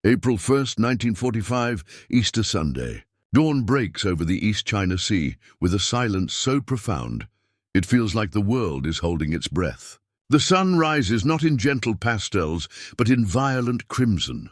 April 1st, 1945, Easter Sunday. Dawn breaks over the East China Sea with a silence so profound it feels like the world is holding its breath. The sun rises not in gentle pastels, but in violent crimson,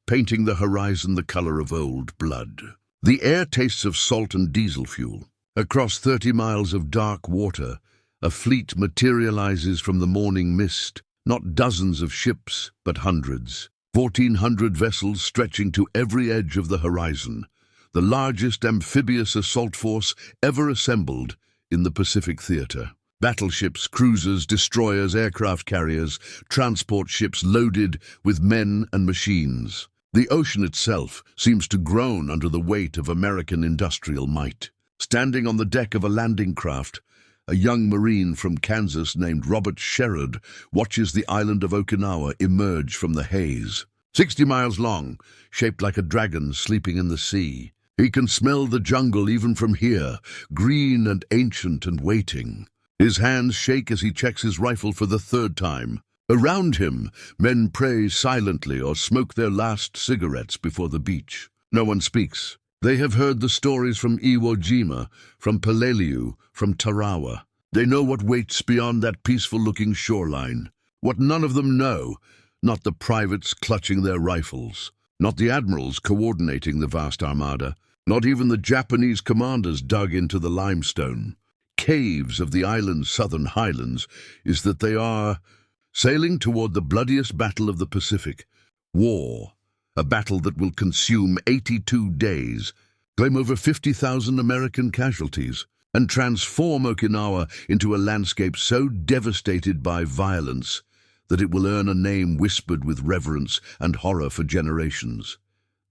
painting the horizon the color of old blood. The air tastes of salt and diesel fuel. Across 30 miles of dark water, a fleet materializes from the morning mist, not dozens of ships, but hundreds. 1,400 vessels stretching to every edge of the horizon, the largest amphibious assault force ever assembled in the Pacific theater. Battleships, cruisers, destroyers, aircraft carriers, transport ships loaded with men and machines. The ocean itself seems to groan under the weight of American industrial might. Standing on the deck of a landing craft, a young Marine from Kansas named Robert Sherrod watches the island of Okinawa emerge from the haze. 60 miles long, shaped like a dragon sleeping in the sea. He can smell the jungle even from here, green and ancient and waiting. His hands shake as he checks his rifle for the third time. Around him, men pray silently or smoke their last cigarettes before the beach. No one speaks. They have heard the stories from Iwo Jima, from Peleliu, from Tarawa. They know what waits beyond that peaceful-looking shoreline. What none of them know, not the privates clutching their rifles, not the admirals coordinating the vast armada, not even the Japanese commanders dug into the limestone caves of the island's southern highlands, is that they are sailing toward the bloodiest battle of the Pacific. War, a battle that will consume 82 days, claim over 50,000 American casualties, and transform Okinawa into a landscape so devastated by violence that it will earn a name whispered with reverence and horror for generations: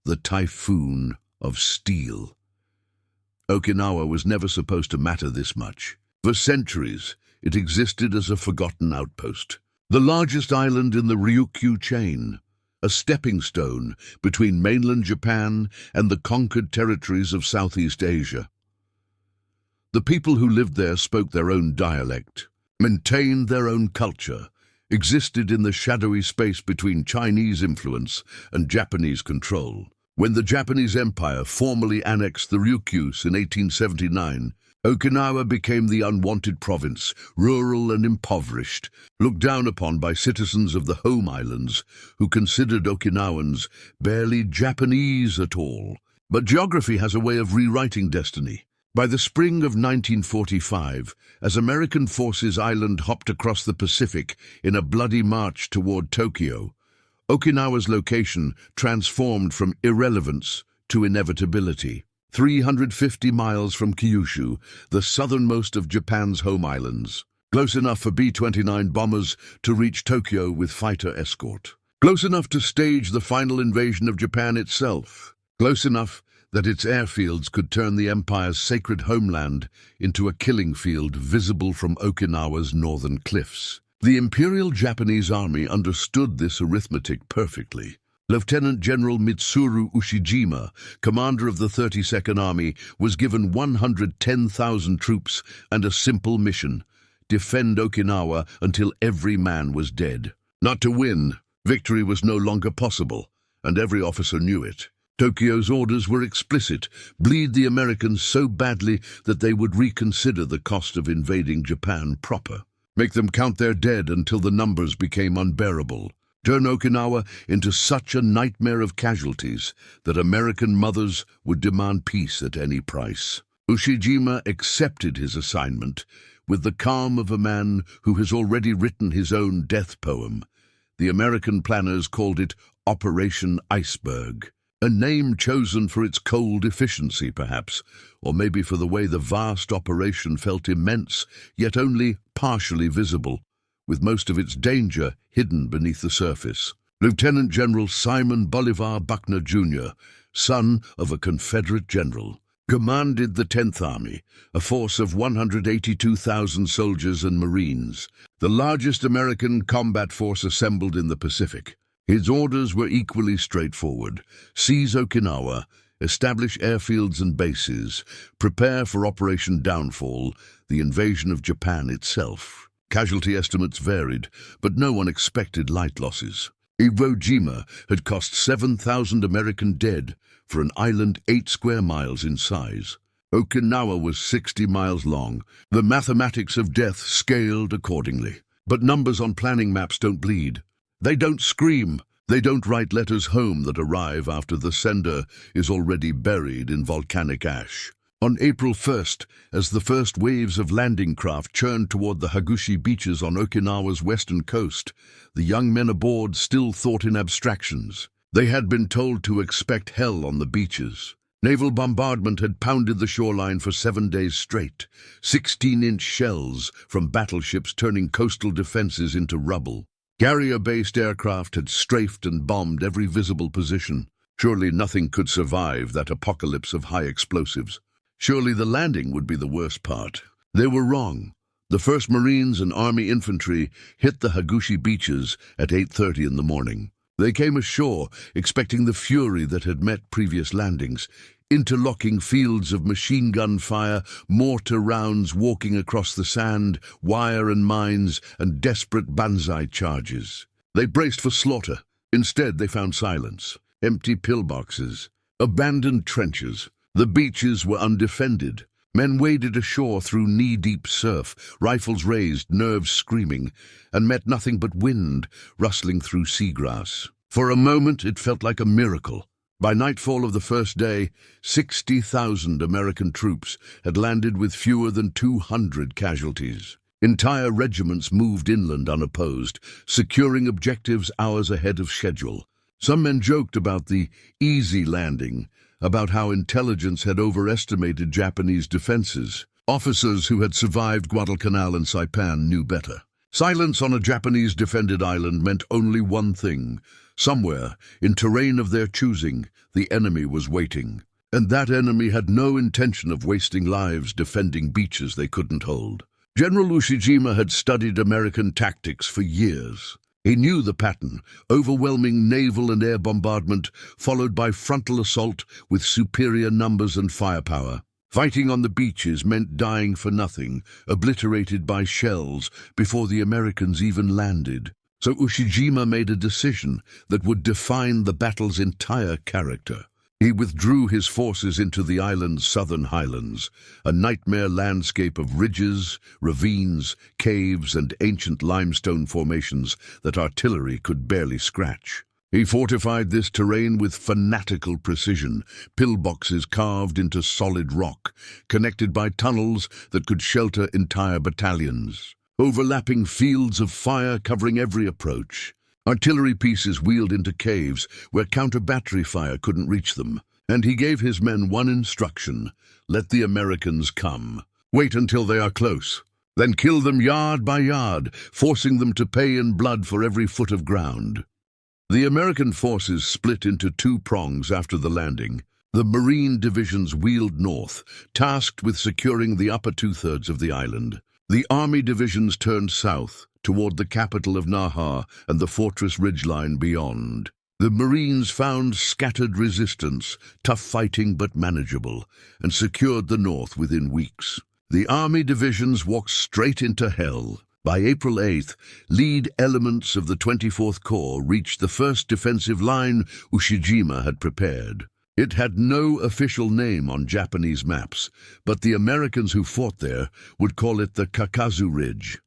the Typhoon of Steel. Okinawa was never supposed to matter this much. For centuries, it existed as a forgotten outpost, the largest island in the Ryukyu chain, a stepping stone between mainland Japan and the conquered territories of Southeast Asia. The people who lived there spoke their own dialect, maintained their own culture, existed in the shadowy space between Chinese influence and Japanese control. When the Japanese Empire formally annexed the Ryukyus in 1879, Okinawa became the unwanted province, rural and impoverished, looked down upon by citizens of the home islands who considered Okinawans barely Japanese at all. But geography has a way of rewriting destiny. By the spring of 1945, as American forces island hopped across the Pacific in a bloody march toward Tokyo, Okinawa's location transformed from irrelevance to inevitability. 350 miles from Kyushu, the southernmost of Japan's home islands. Close enough for B-29 bombers to reach Tokyo with fighter escort. Close enough to stage the final invasion of Japan itself. Close enough that its airfields could turn the empire's sacred homeland into a killing field visible from Okinawa's northern cliffs. The Imperial Japanese Army understood this arithmetic perfectly. Lieutenant General Mitsuru Ushijima, commander of the 32nd Army, was given 110,000 troops and a simple mission: defend Okinawa until every man was dead. Not to win, victory was no longer possible, and every officer knew it. Tokyo's orders were explicit: bleed the Americans so badly that they would reconsider the cost of invading Japan proper. Make them count their dead until the numbers became unbearable. Turn Okinawa into such a nightmare of casualties that American mothers would demand peace at any price. Ushijima accepted his assignment with the calm of a man who has already written his own death poem. The American planners called it Operation Iceberg. A name chosen for its cold efficiency, perhaps, or maybe for the way the vast operation felt immense, yet only partially visible, with most of its danger hidden beneath the surface. Lieutenant General Simon Bolivar Buckner, Jr., son of a Confederate general, commanded the 10th Army, a force of 182,000 soldiers and Marines, the largest American combat force assembled in the Pacific. His orders were equally straightforward: seize Okinawa, establish airfields and bases, prepare for Operation Downfall, the invasion of Japan itself. Casualty estimates varied, but no one expected light losses. Iwo Jima had cost 7,000 American dead for an island 8 square miles in size. Okinawa was 60 miles long. The mathematics of death scaled accordingly. But numbers on planning maps don't bleed. They don't scream. They don't write letters home that arrive after the sender is already buried in volcanic ash. On April 1st, as the first waves of landing craft churned toward the Hagushi beaches on Okinawa's western coast, the young men aboard still thought in abstractions. They had been told to expect hell on the beaches. Naval bombardment had pounded the shoreline for 7 days straight, 16-inch shells from battleships turning coastal defenses into rubble. Carrier-based aircraft had strafed and bombed every visible position. Surely nothing could survive that apocalypse of high explosives. Surely the landing would be the worst part. They were wrong. The 1st Marines and Army infantry hit the Hagushi beaches at 8:30 in the morning. They came ashore, expecting the fury that had met previous landings. Interlocking fields of machine gun fire, mortar rounds walking across the sand, wire and mines, and desperate banzai charges. They braced for slaughter. Instead, they found silence. Empty pillboxes. Abandoned trenches. The beaches were undefended. Men waded ashore through knee-deep surf, rifles raised, nerves screaming, and met nothing but wind rustling through seagrass. For a moment, it felt like a miracle. By nightfall of the first day, 60,000 American troops had landed with fewer than 200 casualties. Entire regiments moved inland unopposed, securing objectives hours ahead of schedule. Some men joked about the easy landing, about how intelligence had overestimated Japanese defenses. Officers who had survived Guadalcanal and Saipan knew better. Silence on a Japanese-defended island meant only one thing. Somewhere, in terrain of their choosing, the enemy was waiting. And that enemy had no intention of wasting lives defending beaches they couldn't hold. General Ushijima had studied American tactics for years. He knew the pattern: overwhelming naval and air bombardment, followed by frontal assault with superior numbers and firepower. Fighting on the beaches meant dying for nothing, obliterated by shells before the Americans even landed. So Ushijima made a decision that would define the battle's entire character. He withdrew his forces into the island's southern highlands, a nightmare landscape of ridges, ravines, caves, and ancient limestone formations that artillery could barely scratch. He fortified this terrain with fanatical precision, pillboxes carved into solid rock, connected by tunnels that could shelter entire battalions. Overlapping fields of fire covering every approach. Artillery pieces wheeled into caves where counter-battery fire couldn't reach them. And he gave his men one instruction: let the Americans come. Wait until they are close. Then kill them yard by yard, forcing them to pay in blood for every foot of ground. The American forces split into 2 prongs after the landing. The Marine divisions wheeled north, tasked with securing the upper 2/3 of the island. The Army divisions turned south, toward the capital of Naha and the fortress ridgeline beyond. The Marines found scattered resistance, tough fighting but manageable, and secured the north within weeks. The Army divisions walked straight into hell. By April 8th, lead elements of the 24th Corps reached the first defensive line Ushijima had prepared. It had no official name on Japanese maps, but the Americans who fought there would call it the Kakazu Ridge.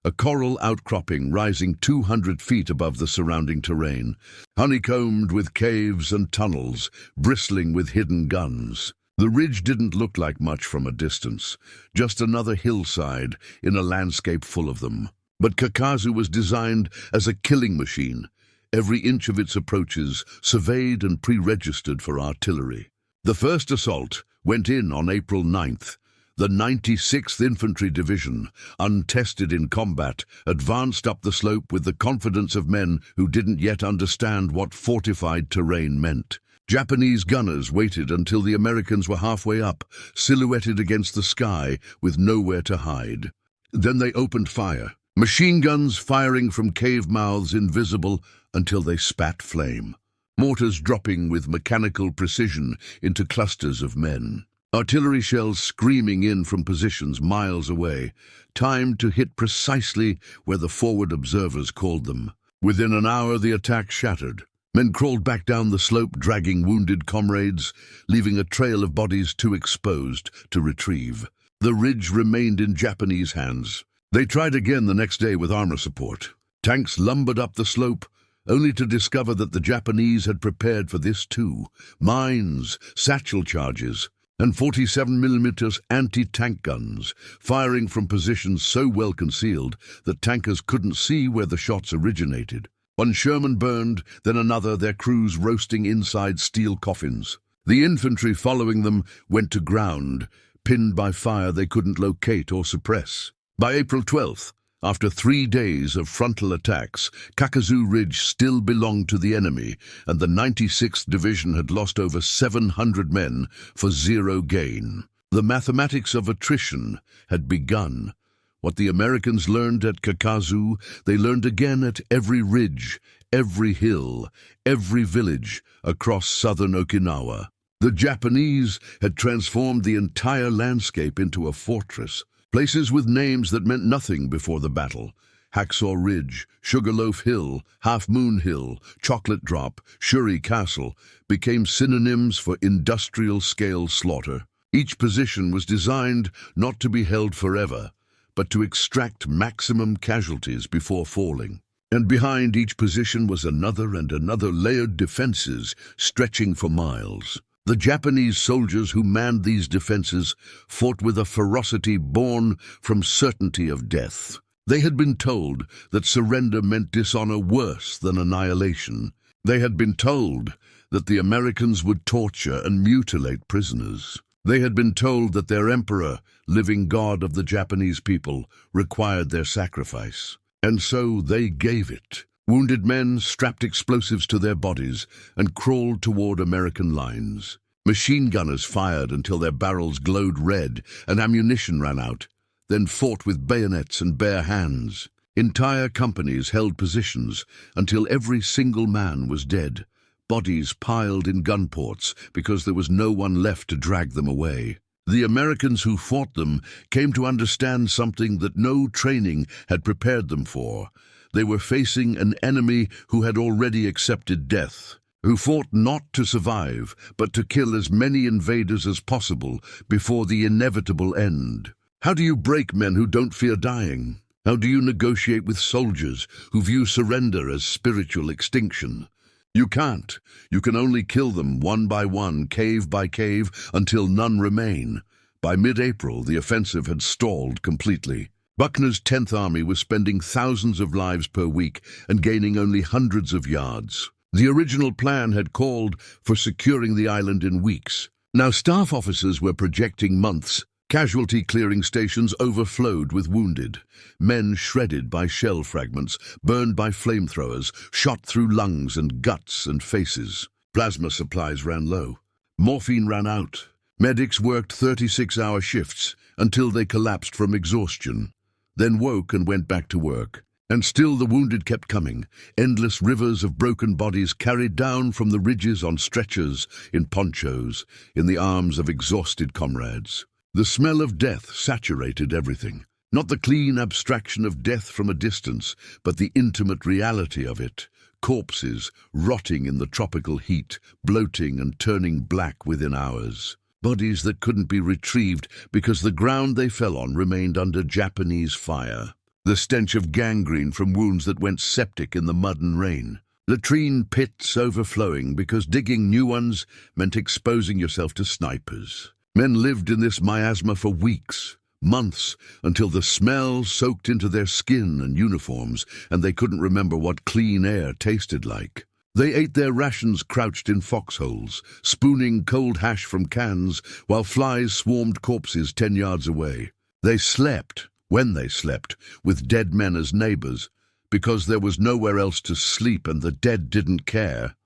A coral outcropping rising 200 feet above the surrounding terrain, honeycombed with caves and tunnels, bristling with hidden guns. The ridge didn't look like much from a distance, just another hillside in a landscape full of them. But Kakazu was designed as a killing machine, every inch of its approaches surveyed and pre-registered for artillery. The first assault went in on April 9th. The 96th Infantry Division, untested in combat, advanced up the slope with the confidence of men who didn't yet understand what fortified terrain meant. Japanese gunners waited until the Americans were halfway up, silhouetted against the sky with nowhere to hide. Then they opened fire, machine guns firing from cave mouths invisible until they spat flame, mortars dropping with mechanical precision into clusters of men. Artillery shells screaming in from positions miles away, timed to hit precisely where the forward observers called them. Within an hour, the attack shattered. Men crawled back down the slope, dragging wounded comrades, leaving a trail of bodies too exposed to retrieve. The ridge remained in Japanese hands. They tried again the next day with armor support. Tanks lumbered up the slope, only to discover that the Japanese had prepared for this too. Mines, satchel charges, and 47mm anti-tank guns, firing from positions so well concealed that tankers couldn't see where the shots originated. One Sherman burned, then another, their crews roasting inside steel coffins. The infantry following them went to ground, pinned by fire they couldn't locate or suppress. By April 12th, after 3 days of frontal attacks, Kakuzu Ridge still belonged to the enemy, and the 96th Division had lost over 700 men for zero gain. The mathematics of attrition had begun. What the Americans learned at Kakuzu, they learned again at every ridge, every hill, every village across southern Okinawa. The Japanese had transformed the entire landscape into a fortress. Places with names that meant nothing before the battle. Hacksaw Ridge, Sugarloaf Hill, Half Moon Hill, Chocolate Drop, Shuri Castle became synonyms for industrial-scale slaughter. Each position was designed not to be held forever, but to extract maximum casualties before falling. And behind each position was another and another layered defenses stretching for miles. The Japanese soldiers who manned these defenses fought with a ferocity born from certainty of death. They had been told that surrender meant dishonor worse than annihilation. They had been told that the Americans would torture and mutilate prisoners. They had been told that their emperor, living god of the Japanese people, required their sacrifice. And so they gave it. Wounded men strapped explosives to their bodies and crawled toward American lines. Machine gunners fired until their barrels glowed red and ammunition ran out, then fought with bayonets and bare hands. Entire companies held positions until every single man was dead, bodies piled in gun ports because there was no one left to drag them away. The Americans who fought them came to understand something that no training had prepared them for. They were facing an enemy who had already accepted death, who fought not to survive, but to kill as many invaders as possible before the inevitable end. How do you break men who don't fear dying? How do you negotiate with soldiers who view surrender as spiritual extinction? You can't. You can only kill them one by one, cave by cave, until none remain. By mid-April, the offensive had stalled completely. Buckner's 10th Army was spending thousands of lives per week and gaining only hundreds of yards. The original plan had called for securing the island in weeks. Now staff officers were projecting months. Casualty clearing stations overflowed with wounded. Men shredded by shell fragments, burned by flamethrowers, shot through lungs and guts and faces. Plasma supplies ran low. Morphine ran out. Medics worked 36-hour shifts until they collapsed from exhaustion, then woke and went back to work. And still the wounded kept coming, endless rivers of broken bodies carried down from the ridges on stretchers, in ponchos, in the arms of exhausted comrades. The smell of death saturated everything. Not the clean abstraction of death from a distance, but the intimate reality of it. Corpses rotting in the tropical heat, bloating and turning black within hours. Bodies that couldn't be retrieved because the ground they fell on remained under Japanese fire. The stench of gangrene from wounds that went septic in the mud and rain. Latrine pits overflowing because digging new ones meant exposing yourself to snipers. Men lived in this miasma for weeks, months, until the smell soaked into their skin and uniforms, and they couldn't remember what clean air tasted like. They ate their rations crouched in foxholes, spooning cold hash from cans while flies swarmed corpses 10 yards away. They slept, when they slept, with dead men as neighbors, because there was nowhere else to sleep and the dead didn't care.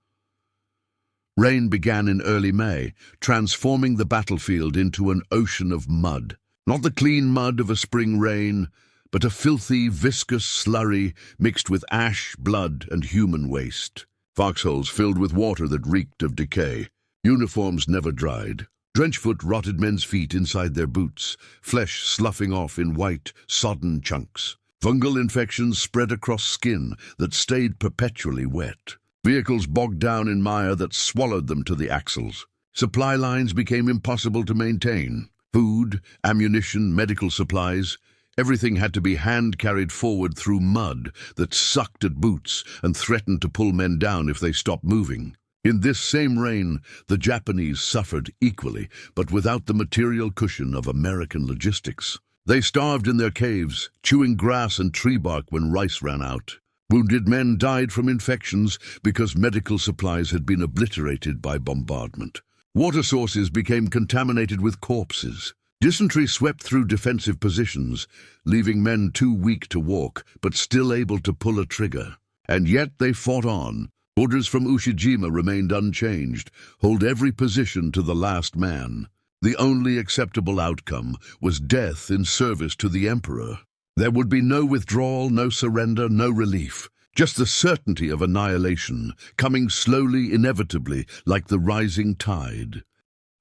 Rain began in early May, transforming the battlefield into an ocean of mud. Not the clean mud of a spring rain, but a filthy, viscous slurry mixed with ash, blood, and human waste. Foxholes filled with water that reeked of decay. Uniforms never dried. Drenchfoot rotted men's feet inside their boots, flesh sloughing off in white, sodden chunks. Fungal infections spread across skin that stayed perpetually wet. Vehicles bogged down in mire that swallowed them to the axles. Supply lines became impossible to maintain. Food, ammunition, medical supplies, everything had to be hand-carried forward through mud that sucked at boots and threatened to pull men down if they stopped moving. In this same rain, the Japanese suffered equally, but without the material cushion of American logistics. They starved in their caves, chewing grass and tree bark when rice ran out. Wounded men died from infections because medical supplies had been obliterated by bombardment. Water sources became contaminated with corpses. Dysentery swept through defensive positions, leaving men too weak to walk, but still able to pull a trigger. And yet they fought on. Orders from Ushijima remained unchanged: hold every position to the last man. The only acceptable outcome was death in service to the emperor. There would be no withdrawal, no surrender, no relief. Just the certainty of annihilation, coming slowly, inevitably, like the rising tide.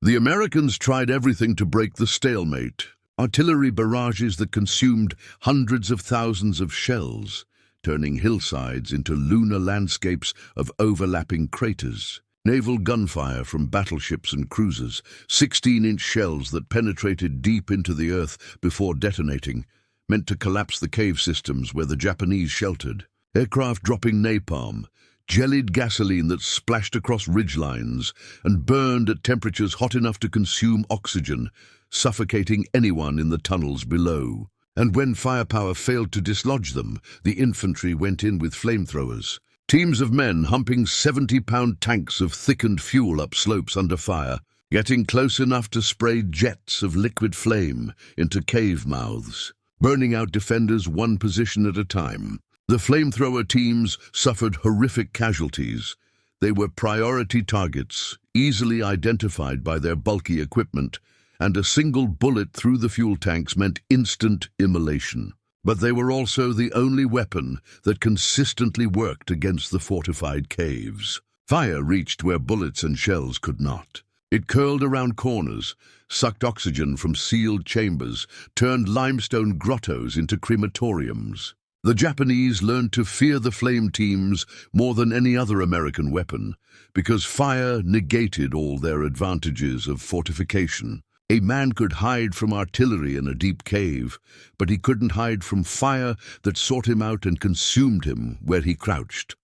The Americans tried everything to break the stalemate. Artillery barrages that consumed hundreds of thousands of shells, turning hillsides into lunar landscapes of overlapping craters. Naval gunfire from battleships and cruisers, 16-inch shells that penetrated deep into the earth before detonating, meant to collapse the cave systems where the Japanese sheltered. Aircraft dropping napalm, jellied gasoline that splashed across ridgelines and burned at temperatures hot enough to consume oxygen, suffocating anyone in the tunnels below. And when firepower failed to dislodge them, the infantry went in with flamethrowers. Teams of men humping 70-pound tanks of thickened fuel up slopes under fire, getting close enough to spray jets of liquid flame into cave mouths, burning out defenders one position at a time. The flamethrower teams suffered horrific casualties. They were priority targets, easily identified by their bulky equipment, and a single bullet through the fuel tanks meant instant immolation. But they were also the only weapon that consistently worked against the fortified caves. Fire reached where bullets and shells could not. It curled around corners, sucked oxygen from sealed chambers, turned limestone grottos into crematoriums. The Japanese learned to fear the flame teams more than any other American weapon, because fire negated all their advantages of fortification. A man could hide from artillery in a deep cave, but he couldn't hide from fire that sought him out and consumed him where he crouched.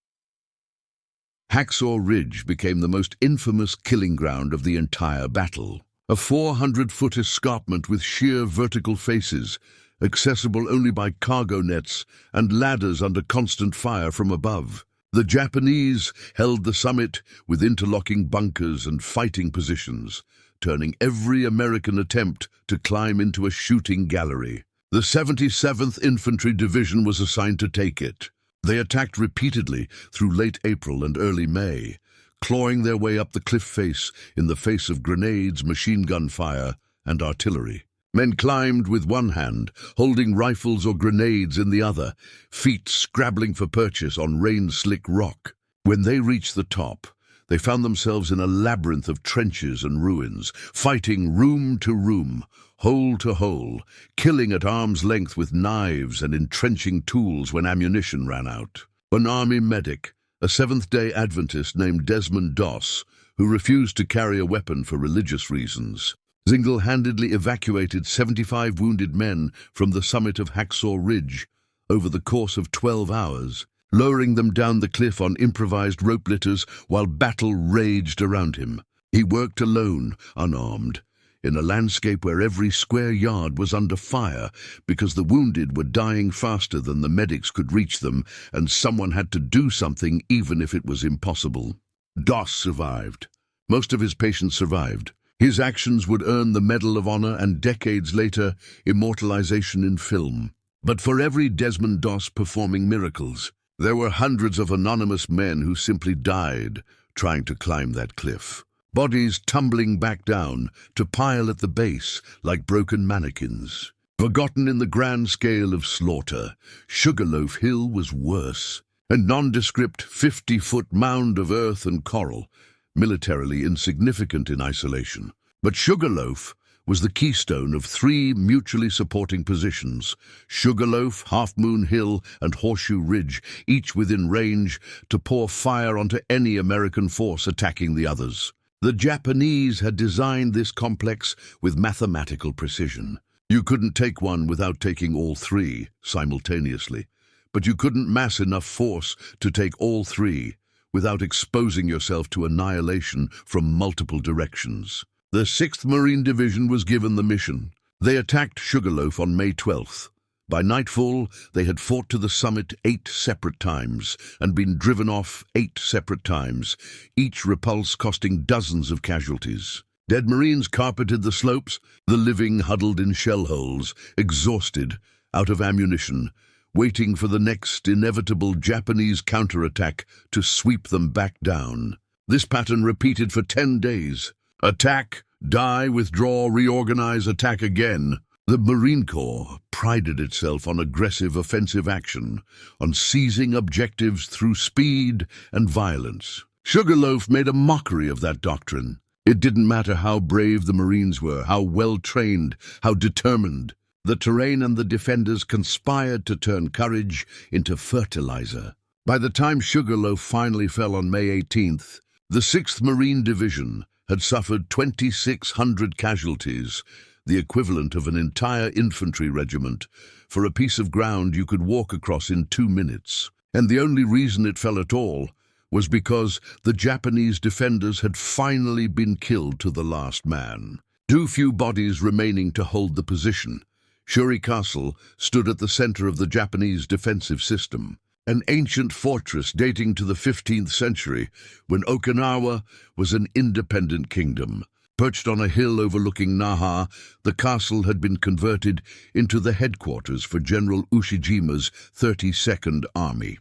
Hacksaw Ridge became the most infamous killing ground of the entire battle. A 400-foot escarpment with sheer vertical faces, accessible only by cargo nets and ladders under constant fire from above. The Japanese held the summit with interlocking bunkers and fighting positions, turning every American attempt to climb into a shooting gallery. The 77th Infantry Division was assigned to take it. They attacked repeatedly through late April and early May, clawing their way up the cliff face in the face of grenades, machine gun fire, and artillery. Men climbed with one hand, holding rifles or grenades in the other, feet scrabbling for purchase on rain-slick rock. When they reached the top, they found themselves in a labyrinth of trenches and ruins, fighting room to room, hole to hole, killing at arm's length with knives and entrenching tools when ammunition ran out. An army medic, a Seventh-day Adventist named Desmond Doss, who refused to carry a weapon for religious reasons, single-handedly evacuated 75 wounded men from the summit of Hacksaw Ridge over the course of 12 hours, lowering them down the cliff on improvised rope litters while battle raged around him. He worked alone, unarmed, in a landscape where every square yard was under fire because the wounded were dying faster than the medics could reach them, and someone had to do something even if it was impossible. Doss survived. Most of his patients survived. His actions would earn the Medal of Honor and, decades later, immortalization in film. But for every Desmond Doss performing miracles, there were hundreds of anonymous men who simply died trying to climb that cliff. Bodies tumbling back down to pile at the base like broken mannequins. Forgotten in the grand scale of slaughter, Sugarloaf Hill was worse. A nondescript 50-foot mound of earth and coral, militarily insignificant in isolation. But Sugarloaf was the keystone of three mutually supporting positions, Sugarloaf, Half Moon Hill, and Horseshoe Ridge, each within range to pour fire onto any American force attacking the others. The Japanese had designed this complex with mathematical precision. You couldn't take one without taking all three simultaneously, but you couldn't mass enough force to take all three without exposing yourself to annihilation from multiple directions. The 6th Marine Division was given the mission. They attacked Sugarloaf on May 12th. By nightfall, they had fought to the summit 8 separate times and been driven off 8 separate times, each repulse costing dozens of casualties. Dead Marines carpeted the slopes, the living huddled in shell holes, exhausted, out of ammunition, waiting for the next inevitable Japanese counterattack to sweep them back down. This pattern repeated for 10 days. Attack, die, withdraw, reorganize, attack again. The Marine Corps prided itself on aggressive offensive action, on seizing objectives through speed and violence. Sugarloaf made a mockery of that doctrine. It didn't matter how brave the Marines were, how well-trained, how determined. The terrain and the defenders conspired to turn courage into fertilizer. By the time Sugarloaf finally fell on May 18th, the 6th Marine Division had suffered 2,600 casualties, the equivalent of an entire infantry regiment, for a piece of ground you could walk across in 2 minutes. And the only reason it fell at all was because the Japanese defenders had finally been killed to the last man. Too few bodies remaining to hold the position. Shuri Castle stood at the center of the Japanese defensive system, an ancient fortress dating to the 15th century, when Okinawa was an independent kingdom. Perched on a hill overlooking Naha, the castle had been converted into the headquarters for General Ushijima's 32nd Army.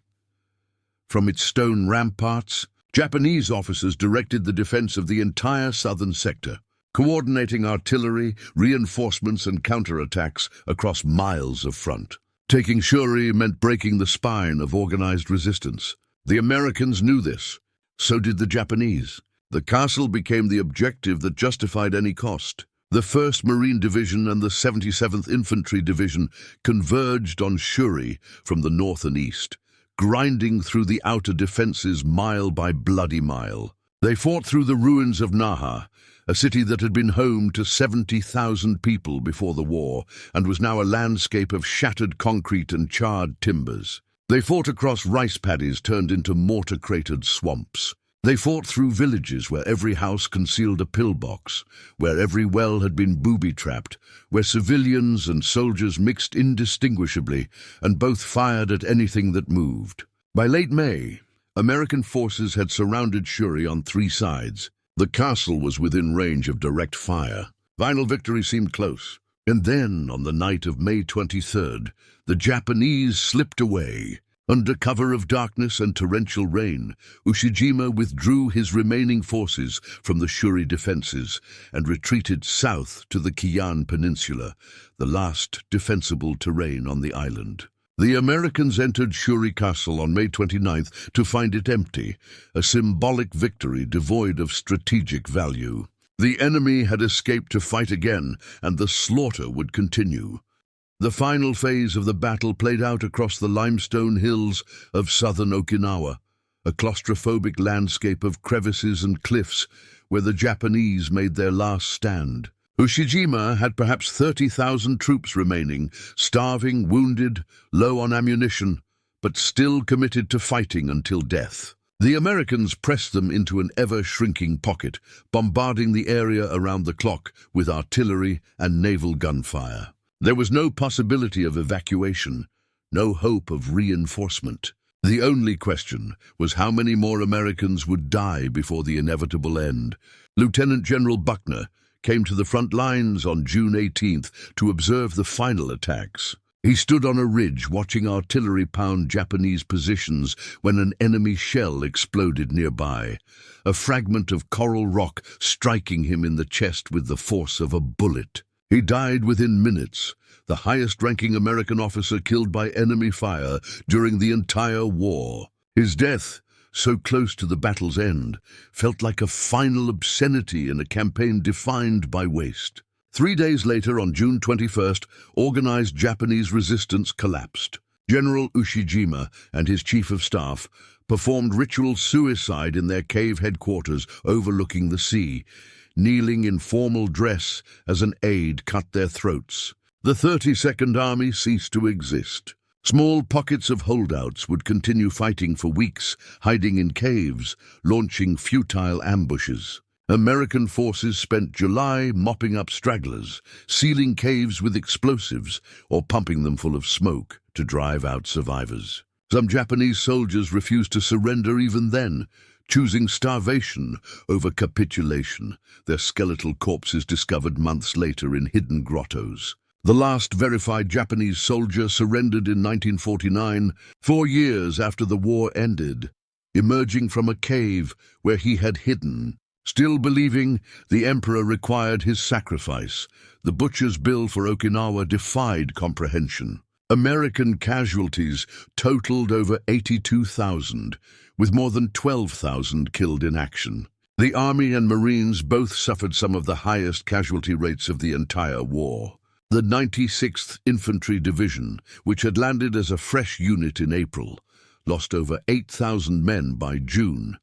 From its stone ramparts, Japanese officers directed the defense of the entire southern sector, coordinating artillery, reinforcements, and counterattacks across miles of front. Taking Shuri meant breaking the spine of organized resistance. The Americans knew this. So did the Japanese. The castle became the objective that justified any cost. The 1st Marine Division and the 77th Infantry Division converged on Shuri from the north and east, grinding through the outer defenses mile by bloody mile. They fought through the ruins of Naha, a city that had been home to 70,000 people before the war and was now a landscape of shattered concrete and charred timbers. They fought across rice paddies turned into mortar-cratered swamps. They fought through villages where every house concealed a pillbox, where every well had been booby-trapped, where civilians and soldiers mixed indistinguishably and both fired at anything that moved. By late May, American forces had surrounded Shuri on 3 sides. The castle was within range of direct fire. Final victory seemed close. And then, on the night of May 23rd, the Japanese slipped away. Under cover of darkness and torrential rain, Ushijima withdrew his remaining forces from the Shuri defenses and retreated south to the Kian Peninsula, the last defensible terrain on the island. The Americans entered Shuri Castle on May 29th to find it empty, a symbolic victory devoid of strategic value. The enemy had escaped to fight again, and the slaughter would continue. The final phase of the battle played out across the limestone hills of southern Okinawa, a claustrophobic landscape of crevices and cliffs where the Japanese made their last stand. Ushijima had perhaps 30,000 troops remaining, starving, wounded, low on ammunition, but still committed to fighting until death. The Americans pressed them into an ever-shrinking pocket, bombarding the area around the clock with artillery and naval gunfire. There was no possibility of evacuation, no hope of reinforcement. The only question was how many more Americans would die before the inevitable end. Lieutenant General Buckner came to the front lines on June 18th to observe the final attacks. He stood on a ridge watching artillery pound Japanese positions when an enemy shell exploded nearby, a fragment of coral rock striking him in the chest with the force of a bullet. He died within minutes, the highest-ranking American officer killed by enemy fire during the entire war. His death, so close to the battle's end, felt like a final obscenity in a campaign defined by waste. 3 days later, on June 21st, organized Japanese resistance collapsed. General Ushijima and his chief of staff performed ritual suicide in their cave headquarters overlooking the sea, kneeling in formal dress as an aide cut their throats. The 32nd Army ceased to exist. Small pockets of holdouts would continue fighting for weeks, hiding in caves, launching futile ambushes. American forces spent July mopping up stragglers, sealing caves with explosives, or pumping them full of smoke to drive out survivors. Some Japanese soldiers refused to surrender even then, choosing starvation over capitulation, their skeletal corpses discovered months later in hidden grottos. The last verified Japanese soldier surrendered in 1949, 4 years after the war ended, emerging from a cave where he had hidden. Still believing the emperor required his sacrifice, the butcher's bill for Okinawa defied comprehension. American casualties totaled over 82,000, with more than 12,000 killed in action. The Army and Marines both suffered some of the highest casualty rates of the entire war. The 96th Infantry Division, which had landed as a fresh unit in April, lost over 8,000 men by June.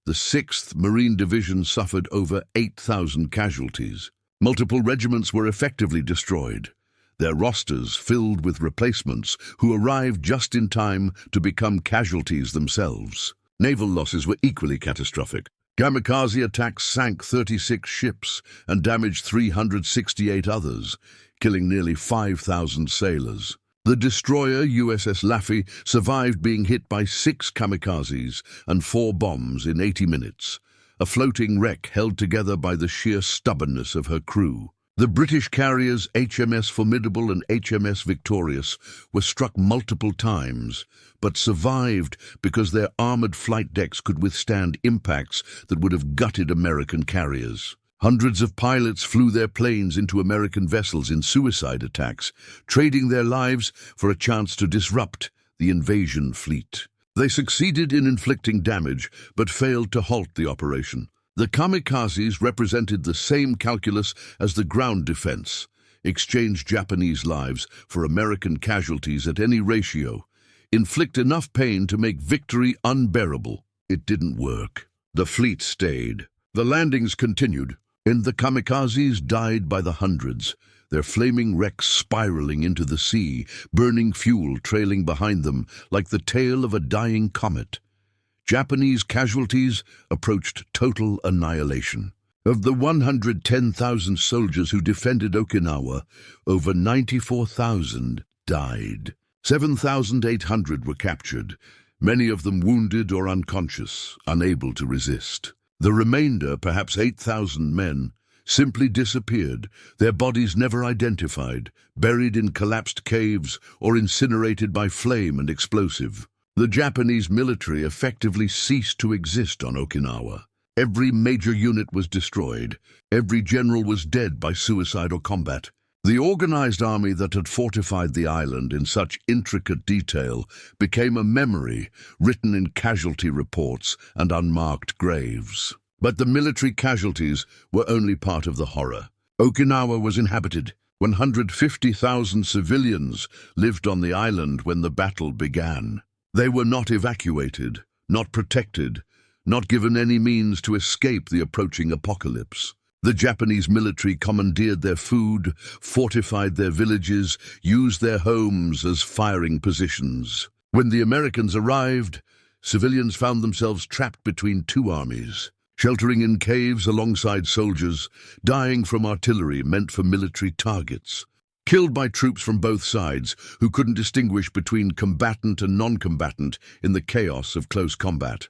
The 6th Marine Division suffered over 8,000 casualties. Multiple regiments were effectively destroyed, their rosters filled with replacements who arrived just in time to become casualties themselves. Naval losses were equally catastrophic. Kamikaze attacks sank 36 ships and damaged 368 others, killing nearly 5,000 sailors. The destroyer USS Laffey survived being hit by 6 kamikazes and 4 bombs in 80 minutes, a floating wreck held together by the sheer stubbornness of her crew. The British carriers HMS Formidable and HMS Victorious were struck multiple times, but survived because their armored flight decks could withstand impacts that would have gutted American carriers. Hundreds of pilots flew their planes into American vessels in suicide attacks, trading their lives for a chance to disrupt the invasion fleet. They succeeded in inflicting damage, but failed to halt the operation. The kamikazes represented the same calculus as the ground defense, exchange Japanese lives for American casualties at any ratio, inflict enough pain to make victory unbearable. It didn't work. The fleet stayed. The landings continued, and the kamikazes died by the hundreds, their flaming wrecks spiraling into the sea, burning fuel trailing behind them like the tail of a dying comet. Japanese casualties approached total annihilation. Of the 110,000 soldiers who defended Okinawa, over 94,000 died. 7,800 were captured, many of them wounded or unconscious, unable to resist. The remainder, perhaps 8,000 men, simply disappeared, their bodies never identified, buried in collapsed caves or incinerated by flame and explosive. The Japanese military effectively ceased to exist on Okinawa. Every major unit was destroyed. Every general was dead by suicide or combat. The organized army that had fortified the island in such intricate detail became a memory written in casualty reports and unmarked graves. But the military casualties were only part of the horror. Okinawa was inhabited. 150,000 civilians lived on the island when the battle began. They were not evacuated, not protected, not given any means to escape the approaching apocalypse. The Japanese military commandeered their food, fortified their villages, used their homes as firing positions. When the Americans arrived, civilians found themselves trapped between 2 armies, sheltering in caves alongside soldiers, dying from artillery meant for military targets, killed by troops from both sides who couldn't distinguish between combatant and non-combatant in the chaos of close combat.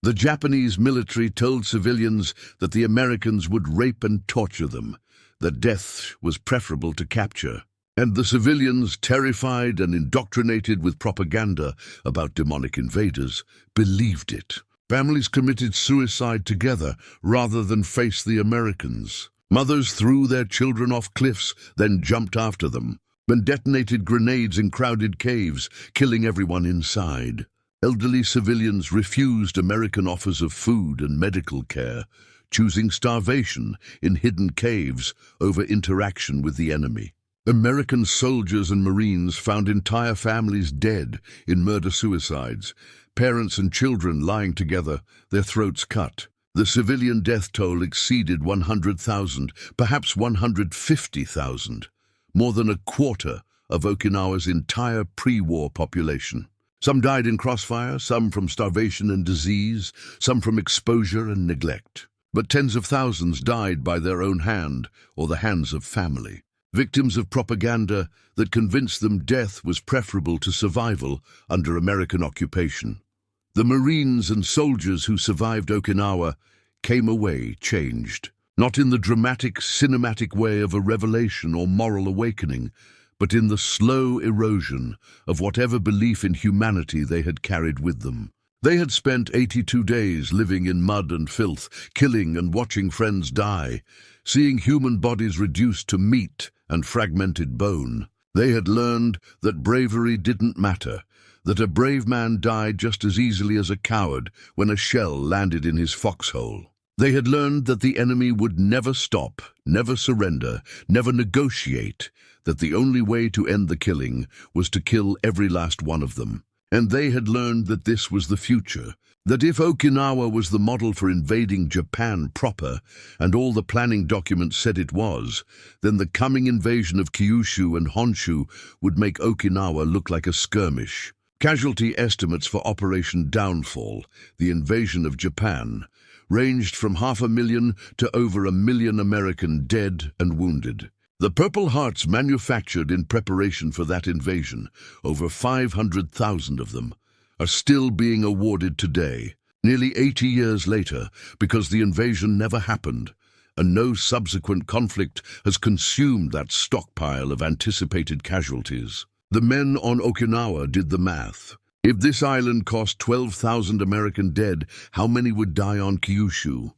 The Japanese military told civilians that the Americans would rape and torture them, that death was preferable to capture. And the civilians, terrified and indoctrinated with propaganda about demonic invaders, believed it. Families committed suicide together rather than face the Americans. Mothers threw their children off cliffs, then jumped after them, and detonated grenades in crowded caves, killing everyone inside. Elderly civilians refused American offers of food and medical care, choosing starvation in hidden caves over interaction with the enemy. American soldiers and Marines found entire families dead in murder-suicides, parents and children lying together, their throats cut. The civilian death toll exceeded 100,000, perhaps 150,000, more than a quarter of Okinawa's entire pre-war population. Some died in crossfire, some from starvation and disease, some from exposure and neglect. But tens of thousands died by their own hand or the hands of family, victims of propaganda that convinced them death was preferable to survival under American occupation. The Marines and soldiers who survived Okinawa came away changed, not in the dramatic, cinematic way of a revelation or moral awakening, but in the slow erosion of whatever belief in humanity they had carried with them. They had spent 82 days living in mud and filth, killing and watching friends die, seeing human bodies reduced to meat and fragmented bone. They had learned that bravery didn't matter, that a brave man died just as easily as a coward when a shell landed in his foxhole. They had learned that the enemy would never stop, never surrender, never negotiate, that the only way to end the killing was to kill every last one of them. And they had learned that this was the future, that if Okinawa was the model for invading Japan proper, and all the planning documents said it was, then the coming invasion of Kyushu and Honshu would make Okinawa look like a skirmish. Casualty estimates for Operation Downfall, the invasion of Japan, ranged from 500,000 to over 1 million American dead and wounded. The Purple Hearts manufactured in preparation for that invasion, over 500,000 of them, are still being awarded today, nearly 80 years later, because the invasion never happened, and no subsequent conflict has consumed that stockpile of anticipated casualties. The men on Okinawa did the math. If this island cost 12,000 American dead, how many would die on Kyushu?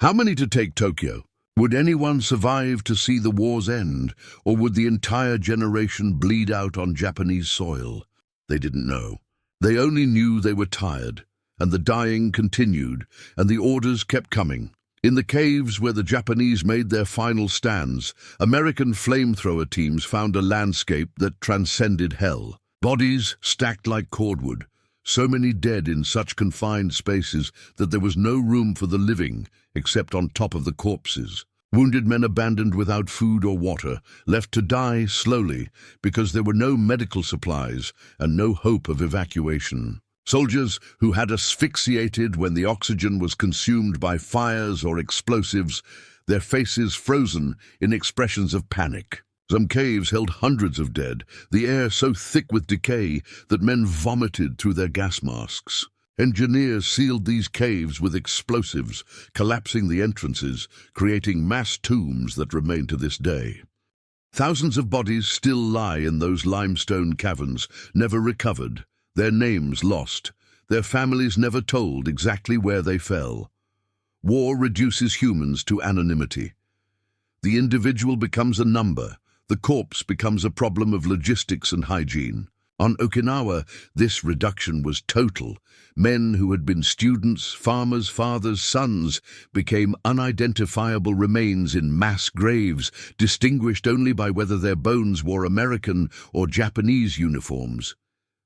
How many to take Tokyo? Would anyone survive to see the war's end, or would the entire generation bleed out on Japanese soil? They didn't know. They only knew they were tired, and the dying continued, and the orders kept coming. In the caves where the Japanese made their final stands, American flamethrower teams found a landscape that transcended hell. Bodies stacked like cordwood, so many dead in such confined spaces that there was no room for the living except on top of the corpses. Wounded men abandoned without food or water, left to die slowly because there were no medical supplies and no hope of evacuation. Soldiers who had asphyxiated when the oxygen was consumed by fires or explosives, their faces frozen in expressions of panic. Some caves held hundreds of dead, the air so thick with decay that men vomited through their gas masks. Engineers sealed these caves with explosives, collapsing the entrances, creating mass tombs that remain to this day. Thousands of bodies still lie in those limestone caverns, never recovered, their names lost, their families never told exactly where they fell. War reduces humans to anonymity. The individual becomes a number, the corpse becomes a problem of logistics and hygiene. On Okinawa, this reduction was total. Men who had been students, farmers, fathers, sons, became unidentifiable remains in mass graves, distinguished only by whether their bones wore American or Japanese uniforms.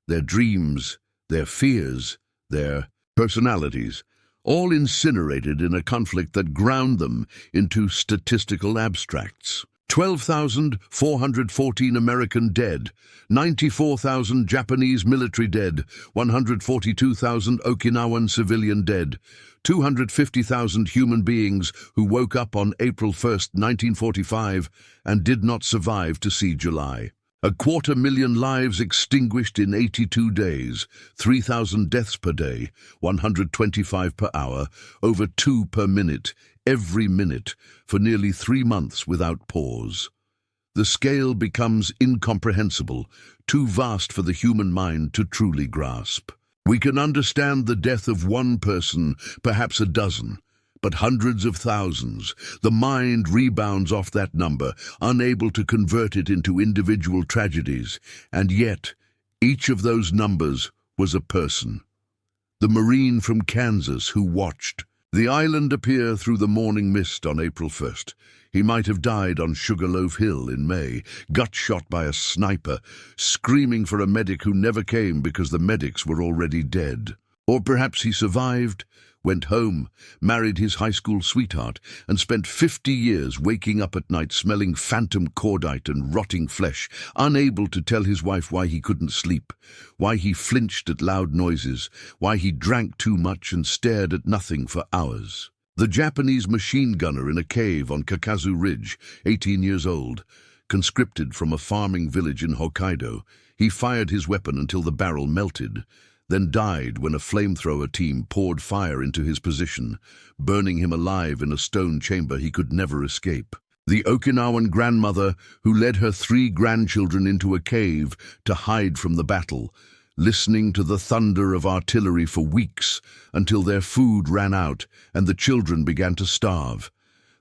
Their dreams, their fears, their personalities, all incinerated in a conflict that ground them into statistical abstracts. 12,414 American dead, 94,000 Japanese military dead, 142,000 Okinawan civilian dead, 250,000 human beings who woke up on April 1, 1945 and did not survive to see July. 250,000 lives extinguished in 82 days, 3,000 deaths per day, 125 per hour, over 2 per minute, every minute, for nearly 3 months without pause. The scale becomes incomprehensible, too vast for the human mind to truly grasp. We can understand the death of one person, perhaps a dozen, but hundreds of thousands. The mind rebounds off that number, unable to convert it into individual tragedies, and yet each of those numbers was a person. The Marine from Kansas who watched, The island appear through the morning mist on April 1st. He might have died on Sugarloaf Hill in May, gut shot by a sniper, screaming for a medic who never came because the medics were already dead. Or perhaps he survived, went home, married his high school sweetheart, and spent 50 years waking up at night smelling phantom cordite and rotting flesh, unable to tell his wife why he couldn't sleep, why he flinched at loud noises, why he drank too much and stared at nothing for hours. The Japanese machine gunner in a cave on Kakazu Ridge, 18 years old, conscripted from a farming village in Hokkaido, he fired his weapon until the barrel melted, then died when a flamethrower team poured fire into his position, burning him alive in a stone chamber he could never escape. The Okinawan grandmother who led her 3 grandchildren into a cave to hide from the battle, listening to the thunder of artillery for weeks until their food ran out and the children began to starve,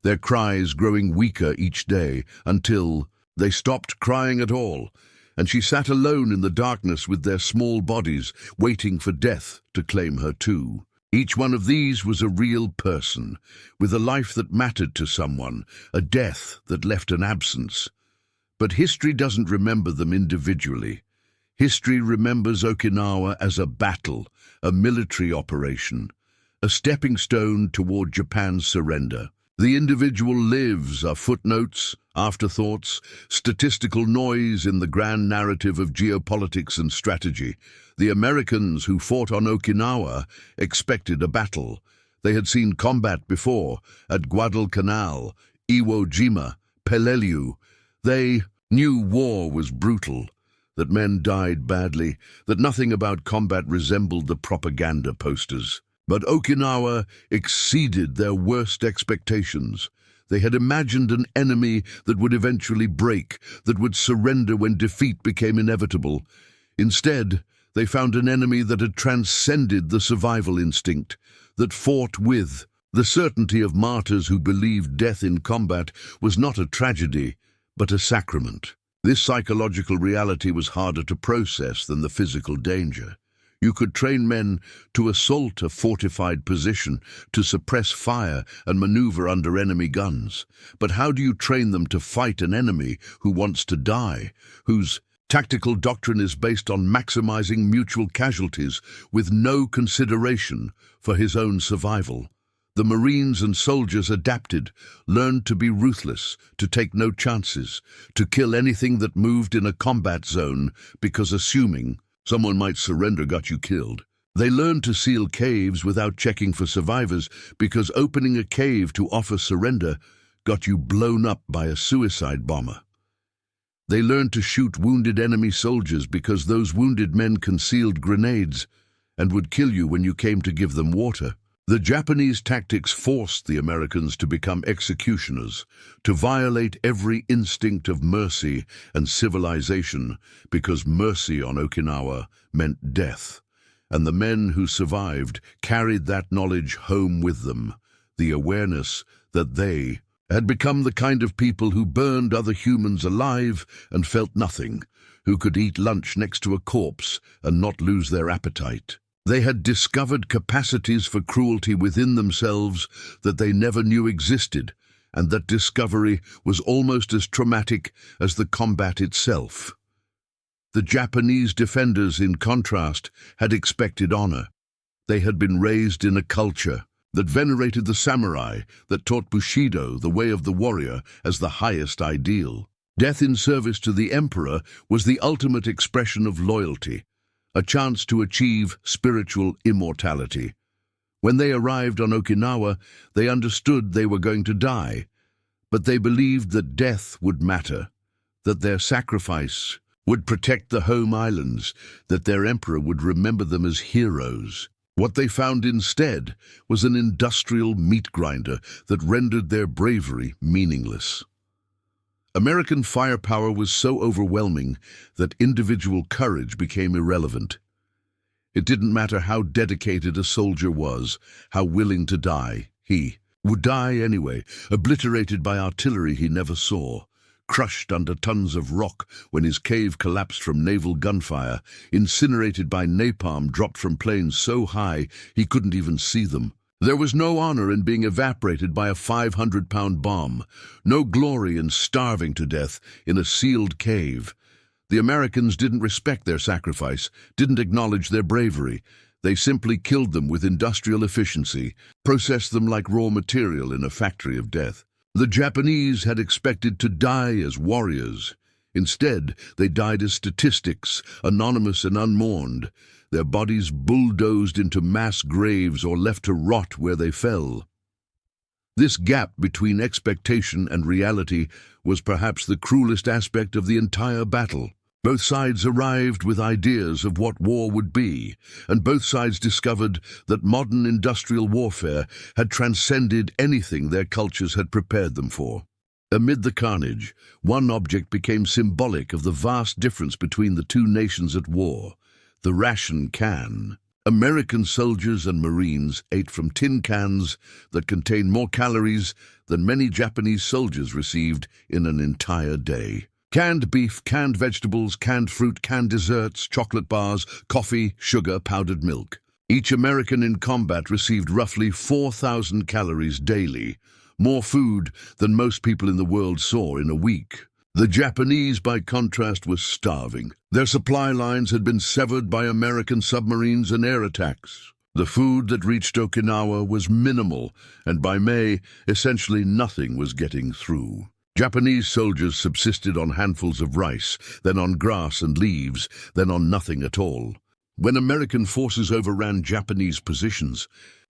their cries growing weaker each day until they stopped crying at all, and she sat alone in the darkness with their small bodies, waiting for death to claim her too. Each one of these was a real person, with a life that mattered to someone, a death that left an absence. But history doesn't remember them individually. History remembers Okinawa as a battle, a military operation, a stepping stone toward Japan's surrender. The individual lives are footnotes, afterthoughts, statistical noise in the grand narrative of geopolitics and strategy. The Americans who fought on Okinawa expected a battle. They had seen combat before, at Guadalcanal, Iwo Jima, Peleliu. They knew war was brutal, that men died badly, that nothing about combat resembled the propaganda posters. But Okinawa exceeded their worst expectations. They had imagined an enemy that would eventually break, that would surrender when defeat became inevitable. Instead, they found an enemy that had transcended the survival instinct, that fought with. The certainty of martyrs who believed death in combat was not a tragedy, but a sacrament. This psychological reality was harder to process than the physical danger. You could train men to assault a fortified position, to suppress fire and maneuver under enemy guns. But how do you train them to fight an enemy who wants to die, whose tactical doctrine is based on maximizing mutual casualties with no consideration for his own survival? The Marines and soldiers adapted, learned to be ruthless, to take no chances, to kill anything that moved in a combat zone because assuming someone might surrender got you killed. They learned to seal caves without checking for survivors because opening a cave to offer surrender got you blown up by a suicide bomber. They learned to shoot wounded enemy soldiers because those wounded men concealed grenades and would kill you when you came to give them water. The Japanese tactics forced the Americans to become executioners, to violate every instinct of mercy and civilization, because mercy on Okinawa meant death. And the men who survived carried that knowledge home with them, the awareness that they had become the kind of people who burned other humans alive and felt nothing, who could eat lunch next to a corpse and not lose their appetite. They had discovered capacities for cruelty within themselves that they never knew existed, and that discovery was almost as traumatic as the combat itself. The Japanese defenders, in contrast, had expected honor. They had been raised in a culture that venerated the samurai, that taught Bushido, the way of the warrior, as the highest ideal. Death in service to the emperor was the ultimate expression of loyalty, a chance to achieve spiritual immortality. When they arrived on Okinawa, they understood they were going to die, but they believed that death would matter, that their sacrifice would protect the home islands, that their emperor would remember them as heroes. What they found instead was an industrial meat grinder that rendered their bravery meaningless. American firepower was so overwhelming that individual courage became irrelevant. It didn't matter how dedicated a soldier was, how willing to die. He would die anyway, obliterated by artillery he never saw, crushed under tons of rock when his cave collapsed from naval gunfire, incinerated by napalm dropped from planes so high he couldn't even see them. There was no honor in being evaporated by a 500-pound bomb, no glory in starving to death in a sealed cave. The Americans didn't respect their sacrifice, didn't acknowledge their bravery. They simply killed them with industrial efficiency, processed them like raw material in a factory of death. The Japanese had expected to die as warriors. Instead, they died as statistics, anonymous and unmourned, their bodies bulldozed into mass graves or left to rot where they fell. This gap between expectation and reality was perhaps the cruelest aspect of the entire battle. Both sides arrived with ideas of what war would be, and both sides discovered that modern industrial warfare had transcended anything their cultures had prepared them for. Amid the carnage, one object became symbolic of the vast difference between the two nations at war: the ration can. American soldiers and Marines ate from tin cans that contained more calories than many Japanese soldiers received in an entire day. Canned beef, canned vegetables, canned fruit, canned desserts, chocolate bars, coffee, sugar, powdered milk. Each American in combat received roughly 4,000 calories daily, more food than most people in the world saw in a week. The Japanese, by contrast, were starving. Their supply lines had been severed by American submarines and air attacks. The food that reached Okinawa was minimal, and by May, essentially nothing was getting through. Japanese soldiers subsisted on handfuls of rice, then on grass and leaves, then on nothing at all. When American forces overran Japanese positions,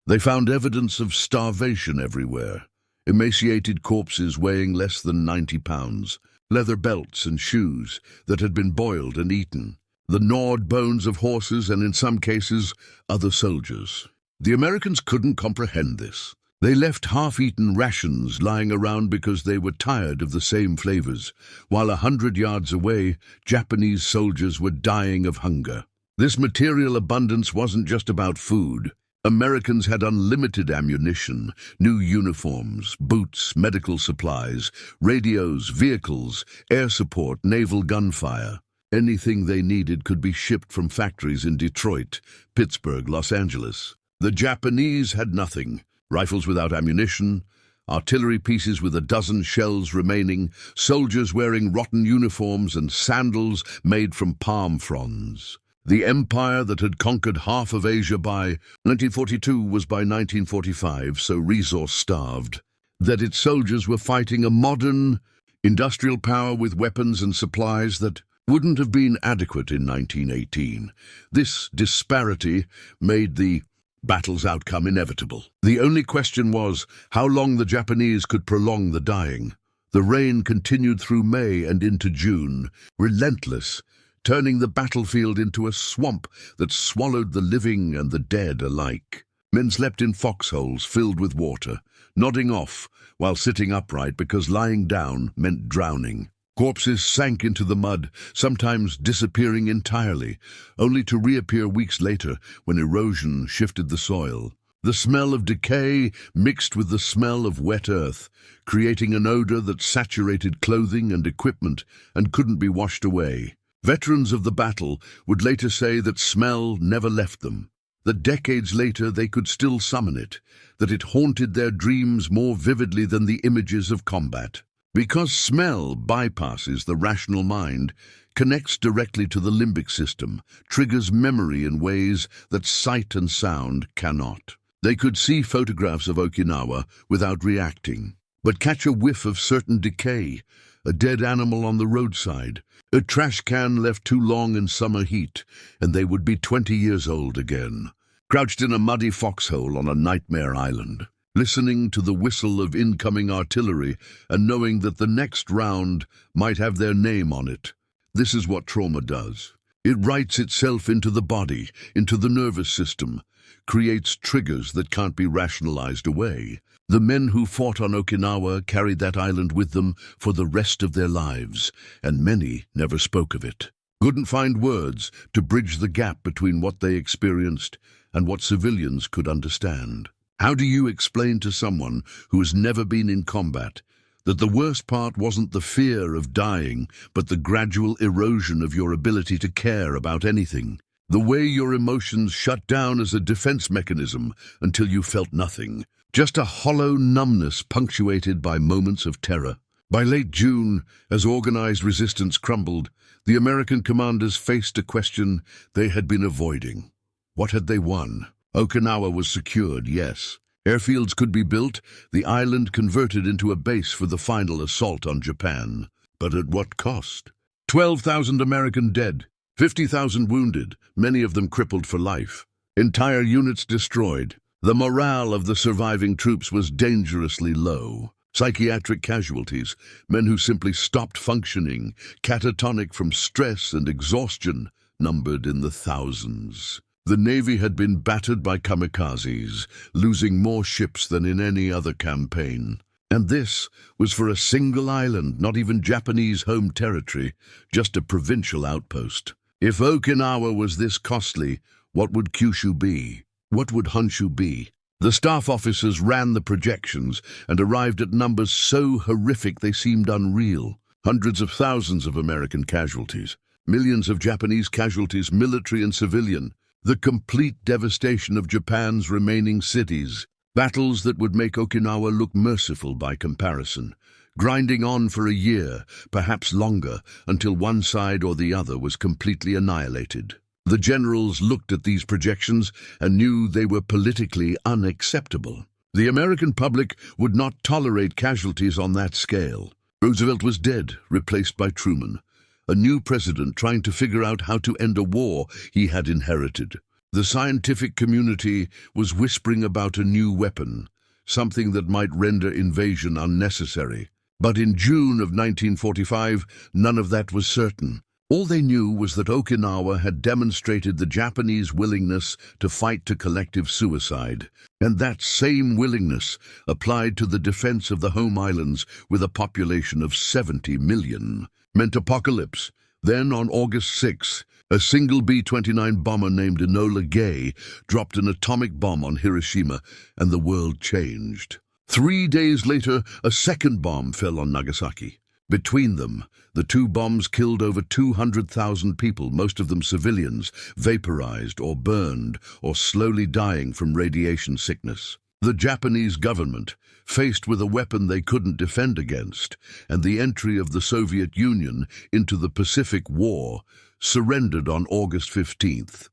they found evidence of starvation everywhere. Emaciated corpses weighing less than 90 pounds, leather belts and shoes that had been boiled and eaten, the gnawed bones of horses and, in some cases, other soldiers. The Americans couldn't comprehend this. They left half-eaten rations lying around because they were tired of the same flavors, while 100 yards away, Japanese soldiers were dying of hunger. This material abundance wasn't just about food. Americans had unlimited ammunition, new uniforms, boots, medical supplies, radios, vehicles, air support, naval gunfire. Anything they needed could be shipped from factories in Detroit, Pittsburgh, Los Angeles. The Japanese had nothing. Rifles without ammunition, artillery pieces with a dozen shells remaining, soldiers wearing rotten uniforms and sandals made from palm fronds. The empire that had conquered half of Asia by 1942 was by 1945 so resource-starved that its soldiers were fighting a modern, industrial power with weapons and supplies that wouldn't have been adequate in 1918. This disparity made the battle's outcome inevitable. The only question was how long the Japanese could prolong the dying. The rain continued through May and into June, relentless, turning the battlefield into a swamp that swallowed the living and the dead alike. Men slept in foxholes filled with water, nodding off while sitting upright because lying down meant drowning. Corpses sank into the mud, sometimes disappearing entirely, only to reappear weeks later when erosion shifted the soil. The smell of decay mixed with the smell of wet earth, creating an odor that saturated clothing and equipment and couldn't be washed away. Veterans of the battle would later say that smell never left them, that decades later they could still summon it, that it haunted their dreams more vividly than the images of combat. Because smell bypasses the rational mind, connects directly to the limbic system, triggers memory in ways that sight and sound cannot. They could see photographs of Okinawa without reacting, but catch a whiff of certain decay, a dead animal on the roadside, a trash can left too long in summer heat, and they would be 20 years old again, crouched in a muddy foxhole on a nightmare island, listening to the whistle of incoming artillery and knowing that the next round might have their name on it. This is what trauma does. It writes itself into the body, into the nervous system, creates triggers that can't be rationalized away. The men who fought on Okinawa carried that island with them for the rest of their lives, and many never spoke of it. Couldn't find words to bridge the gap between what they experienced and what civilians could understand. How do you explain to someone who has never been in combat that the worst part wasn't the fear of dying, but the gradual erosion of your ability to care about anything? The way your emotions shut down as a defense mechanism until you felt nothing. Just a hollow numbness punctuated by moments of terror. By late June, as organized resistance crumbled, the American commanders faced a question they had been avoiding. What had they won? Okinawa was secured, yes. Airfields could be built, the island converted into a base for the final assault on Japan. But at what cost? 12,000 American dead, 50,000 wounded, many of them crippled for life. Entire units destroyed. The morale of the surviving troops was dangerously low. Psychiatric casualties, men who simply stopped functioning, catatonic from stress and exhaustion, numbered in the thousands. The Navy had been battered by kamikazes, losing more ships than in any other campaign. And this was for a single island, not even Japanese home territory, just a provincial outpost. If Okinawa was this costly, what would Kyushu be? What would Honshu be? The staff officers ran the projections and arrived at numbers so horrific they seemed unreal. Hundreds of thousands of American casualties, millions of Japanese casualties, military and civilian, the complete devastation of Japan's remaining cities, battles that would make Okinawa look merciful by comparison, grinding on for a year, perhaps longer, until one side or the other was completely annihilated. The generals looked at these projections and knew they were politically unacceptable. The American public would not tolerate casualties on that scale. Roosevelt was dead, replaced by Truman, a new president trying to figure out how to end a war he had inherited. The scientific community was whispering about a new weapon, something that might render invasion unnecessary. But in June of 1945, none of that was certain. All they knew was that Okinawa had demonstrated the Japanese willingness to fight to collective suicide, and that same willingness applied to the defense of the home islands with a population of 70 million. Meant apocalypse. Then, on August 6, a single B-29 bomber named Enola Gay dropped an atomic bomb on Hiroshima, and the world changed. 3 days later, a second bomb fell on Nagasaki. Between them, the two bombs killed over 200,000 people, most of them civilians, vaporized or burned or slowly dying from radiation sickness. The Japanese government, faced with a weapon they couldn't defend against, and the entry of the Soviet Union into the Pacific War, surrendered on August 15th.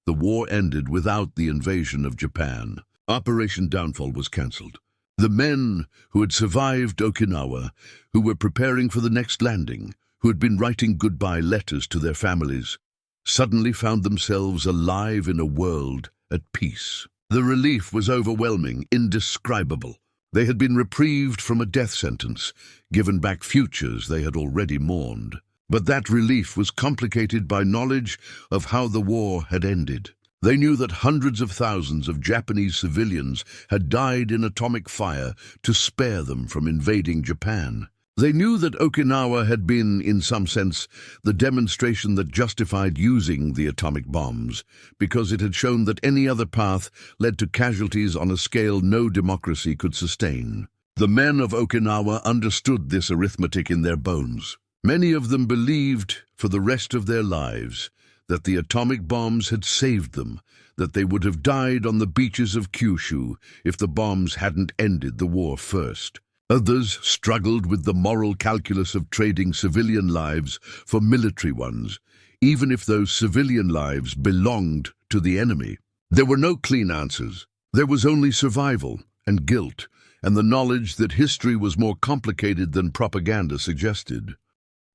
The war ended without the invasion of Japan. Operation Downfall was cancelled. The men who had survived Okinawa, who were preparing for the next landing, who had been writing goodbye letters to their families, suddenly found themselves alive in a world at peace. The relief was overwhelming, indescribable. They had been reprieved from a death sentence, given back futures they had already mourned. But that relief was complicated by knowledge of how the war had ended. They knew that hundreds of thousands of Japanese civilians had died in atomic fire to spare them from invading Japan. They knew that Okinawa had been, in some sense, the demonstration that justified using the atomic bombs, because it had shown that any other path led to casualties on a scale no democracy could sustain. The men of Okinawa understood this arithmetic in their bones. Many of them believed, for the rest of their lives, that the atomic bombs had saved them, that they would have died on the beaches of Kyushu if the bombs hadn't ended the war first. Others struggled with the moral calculus of trading civilian lives for military ones, even if those civilian lives belonged to the enemy. There were no clean answers. There was only survival and guilt, and the knowledge that history was more complicated than propaganda suggested.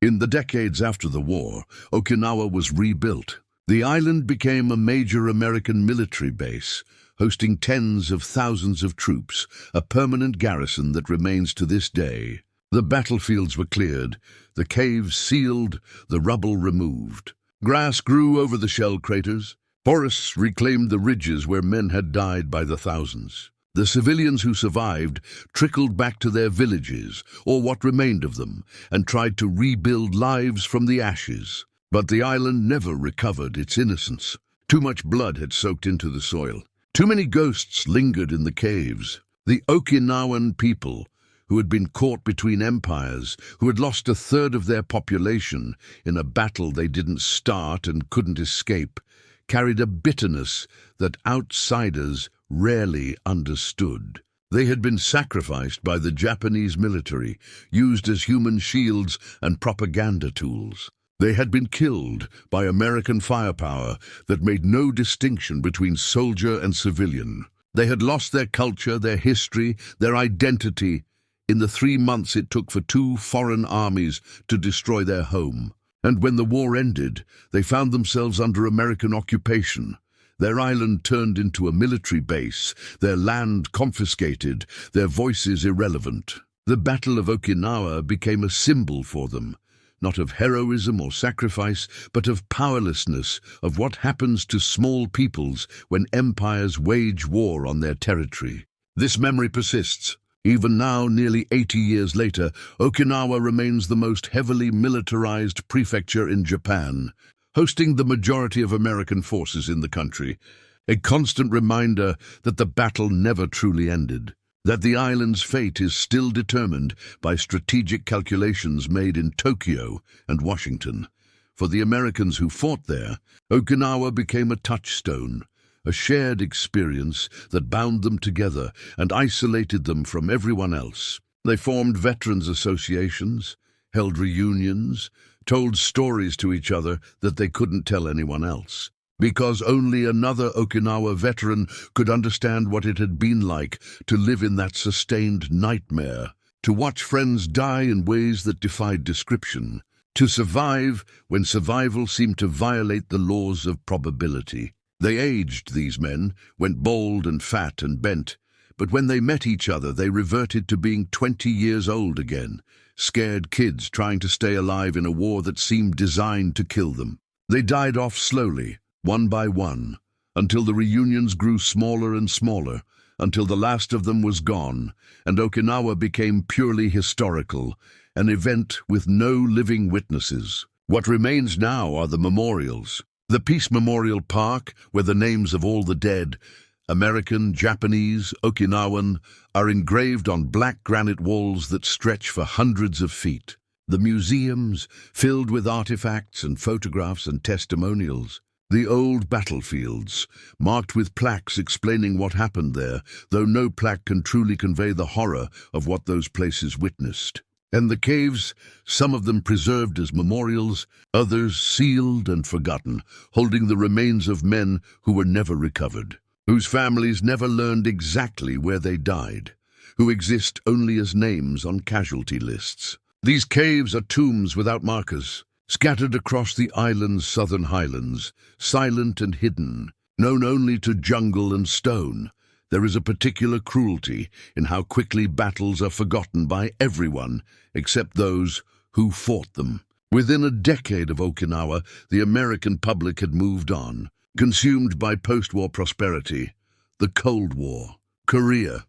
In the decades after the war, Okinawa was rebuilt. The island became a major American military base, hosting tens of thousands of troops, a permanent garrison that remains to this day. The battlefields were cleared, the caves sealed, the rubble removed. Grass grew over the shell craters. Forests reclaimed the ridges where men had died by the thousands. The civilians who survived trickled back to their villages, or what remained of them, and tried to rebuild lives from the ashes. But the island never recovered its innocence. Too much blood had soaked into the soil. Too many ghosts lingered in the caves. The Okinawan people, who had been caught between empires, who had lost a third of their population in a battle they didn't start and couldn't escape, carried a bitterness that outsiders rarely understood. They had been sacrificed by the Japanese military, used as human shields and propaganda tools. They had been killed by American firepower that made no distinction between soldier and civilian. They had lost their culture, their history, their identity in the 3 months it took for 2 foreign armies to destroy their home. And when the war ended, they found themselves under American occupation. Their island turned into a military base, their land confiscated, their voices irrelevant. The Battle of Okinawa became a symbol for them, not of heroism or sacrifice, but of powerlessness, of what happens to small peoples when empires wage war on their territory. This memory persists. Even now, nearly 80 years later, Okinawa remains the most heavily militarized prefecture in Japan, hosting the majority of American forces in the country, a constant reminder that the battle never truly ended, that the island's fate is still determined by strategic calculations made in Tokyo and Washington. For the Americans who fought there, Okinawa became a touchstone, a shared experience that bound them together and isolated them from everyone else. They formed veterans associations, held reunions, told stories to each other that they couldn't tell anyone else, because only another Okinawa veteran could understand what it had been like to live in that sustained nightmare, to watch friends die in ways that defied description, to survive when survival seemed to violate the laws of probability. They aged, these men, went bald and fat and bent, but when they met each other they reverted to being 20 years old again, scared kids trying to stay alive in a war that seemed designed to kill them. They died off slowly, one by one, until the reunions grew smaller and smaller, until the last of them was gone, and Okinawa became purely historical, an event with no living witnesses. What remains now are the memorials. The Peace Memorial Park, where the names of all the dead, American, Japanese, Okinawan, are engraved on black granite walls that stretch for hundreds of feet. The museums, filled with artifacts and photographs and testimonials. The old battlefields, marked with plaques explaining what happened there, though no plaque can truly convey the horror of what those places witnessed. And the caves, some of them preserved as memorials, others sealed and forgotten, holding the remains of men who were never recovered, whose families never learned exactly where they died, who exist only as names on casualty lists. These caves are tombs without markers, scattered across the island's southern highlands, silent and hidden, known only to jungle and stone. There is a particular cruelty in how quickly battles are forgotten by everyone except those who fought them. Within a decade of Okinawa, the American public had moved on, consumed by post-war prosperity, the Cold War, Korea.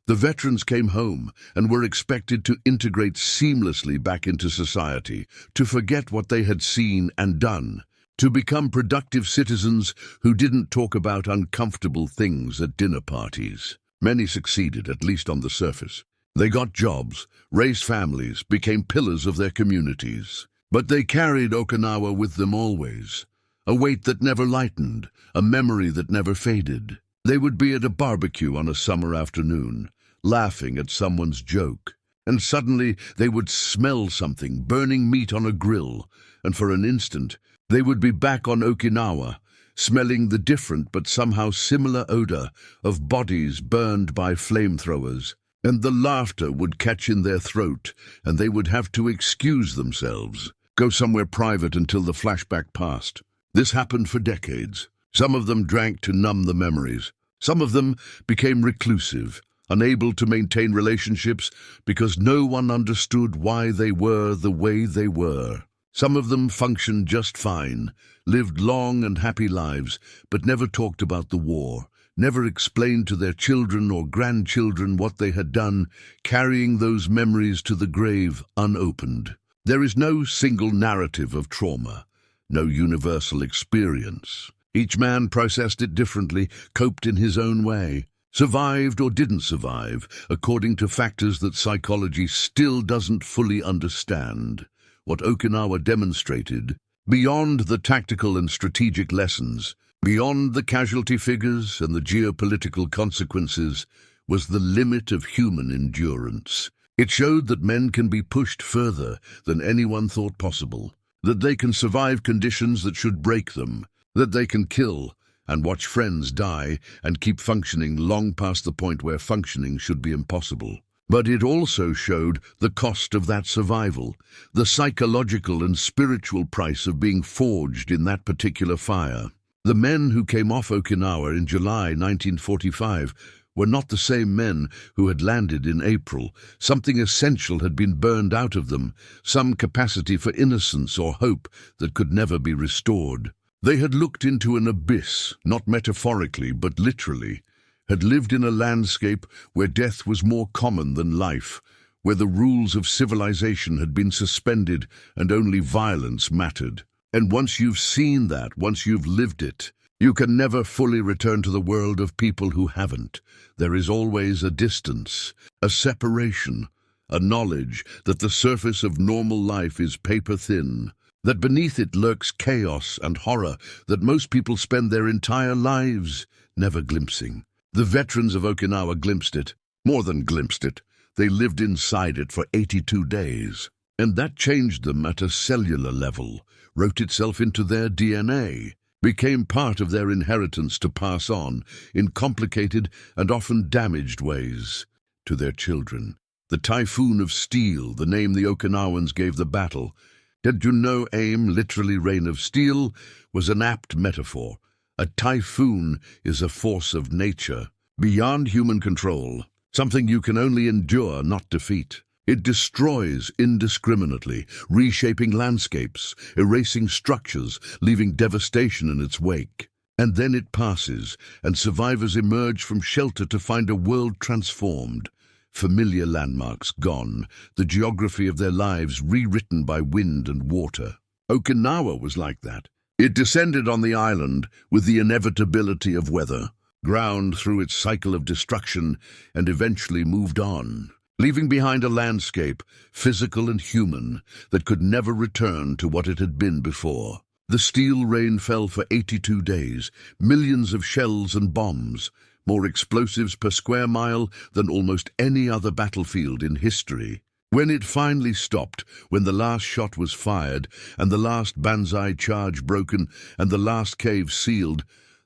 The veterans came home and were expected to integrate seamlessly back into society, to forget what they had seen and done, to become productive citizens who didn't talk about uncomfortable things at dinner parties. Many succeeded, at least on the surface. They got jobs, raised families, became pillars of their communities. But they carried Okinawa with them always, a weight that never lightened, a memory that never faded. They would be at a barbecue on a summer afternoon, laughing at someone's joke, and suddenly they would smell something, burning meat on a grill, and for an instant they would be back on Okinawa, smelling the different but somehow similar odor of bodies burned by flamethrowers, and the laughter would catch in their throat, and they would have to excuse themselves, go somewhere private until the flashback passed. This happened for decades. Some of them drank to numb the memories. Some of them became reclusive, unable to maintain relationships because no one understood why they were the way they were. Some of them functioned just fine, lived long and happy lives, but never talked about the war, never explained to their children or grandchildren what they had done, carrying those memories to the grave unopened. There is no single narrative of trauma, no universal experience. Each man processed it differently, coped in his own way, survived or didn't survive, according to factors that psychology still doesn't fully understand. What Okinawa demonstrated Beyond the tactical and strategic lessons, beyond the casualty figures and the geopolitical consequences, was the limit of human endurance. It showed that men can be pushed further than anyone thought possible, that they can survive conditions that should break them, that they can kill and watch friends die and keep functioning long past the point where functioning should be impossible. But it also showed the cost of that survival, the psychological and spiritual price of being forged in that particular fire. The men who came off Okinawa in July 1945 were not the same men who had landed in April. Something essential had been burned out of them, some capacity for innocence or hope that could never be restored. They had looked into an abyss, not metaphorically but literally, had lived in a landscape where death was more common than life, where the rules of civilization had been suspended and only violence mattered. And once you've seen that, once you've lived it, you can never fully return to the world of people who haven't. There is always a distance, a separation, a knowledge that the surface of normal life is paper thin, that beneath it lurks chaos and horror that most people spend their entire lives never glimpsing. The veterans of Okinawa glimpsed it, more than glimpsed it. They lived inside it for 82 days. And that changed them at a cellular level, wrote itself into their DNA, became part of their inheritance to pass on, in complicated and often damaged ways, to their children. The typhoon of steel, the name the Okinawans gave the battle, did you know aim, literally rain of steel, was an apt metaphor. A typhoon is a force of nature, beyond human control, something you can only endure, not defeat. It destroys indiscriminately, reshaping landscapes, erasing structures, leaving devastation in its wake. And then it passes, and survivors emerge from shelter to find a world transformed. Familiar landmarks gone, the geography of their lives rewritten by wind and water. Okinawa was like that. It descended on the island with the inevitability of weather, ground through its cycle of destruction, and eventually moved on, leaving behind a landscape, physical and human, that could never return to what it had been before. The steel rain fell for 82 days, millions of shells and bombs, more explosives per square mile than almost any other battlefield in history. When it finally stopped, when the last shot was fired, and the last banzai charge broken, and the last cave sealed,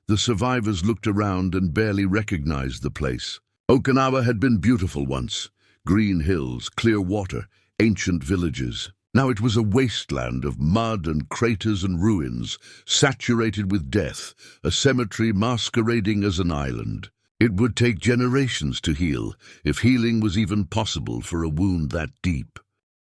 the survivors looked around and barely recognized the place. Okinawa had been beautiful once. Green hills, clear water, ancient villages. Now it was a wasteland of mud and craters and ruins, saturated with death, a cemetery masquerading as an island. It would take generations to heal, if healing was even possible for a wound that deep.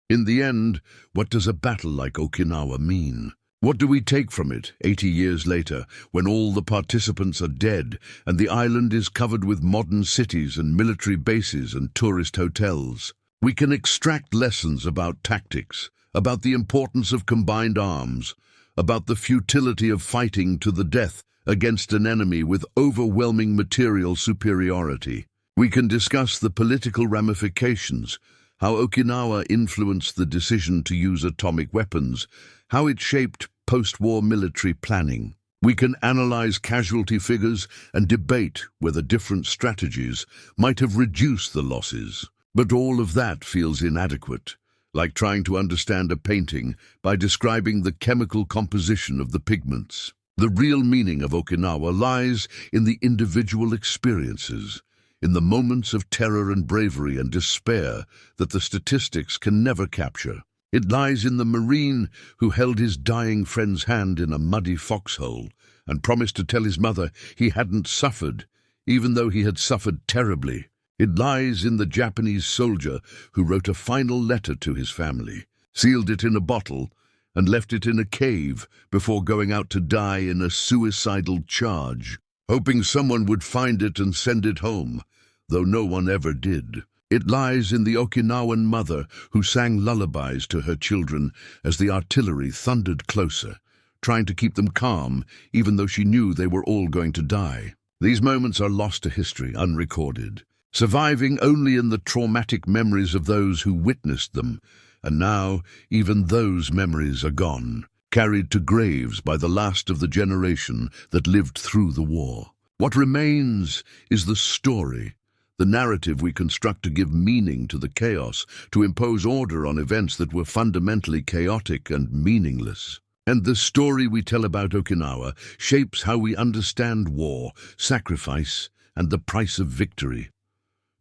In the end, what does a battle like Okinawa mean? What do we take from it 80 years later, when all the participants are dead and the island is covered with modern cities and military bases and tourist hotels? We can extract lessons about tactics, about the importance of combined arms, about the futility of fighting to the death against an enemy with overwhelming material superiority. We can discuss the political ramifications, how Okinawa influenced the decision to use atomic weapons, how it shaped post-war military planning. We can analyze casualty figures and debate whether different strategies might have reduced the losses. But all of that feels inadequate, like trying to understand a painting by describing the chemical composition of the pigments. The real meaning of Okinawa lies in the individual experiences, in the moments of terror and bravery and despair that the statistics can never capture. It lies in the Marine who held his dying friend's hand in a muddy foxhole and promised to tell his mother he hadn't suffered, even though he had suffered terribly. It lies in the Japanese soldier who wrote a final letter to his family, sealed it in a bottle, and left it in a cave before going out to die in a suicidal charge, hoping someone would find it and send it home, though no one ever did. It lies in the Okinawan mother who sang lullabies to her children as the artillery thundered closer, trying to keep them calm even though she knew they were all going to die. These moments are lost to history, unrecorded, surviving only in the traumatic memories of those who witnessed them, and now even those memories are gone. carried to graves by the last of the generation that lived through the war. What remains is the story, the narrative we construct to give meaning to the chaos, to impose order on events that were fundamentally chaotic and meaningless. And the story we tell about Okinawa shapes how we understand war, sacrifice, and the price of victory.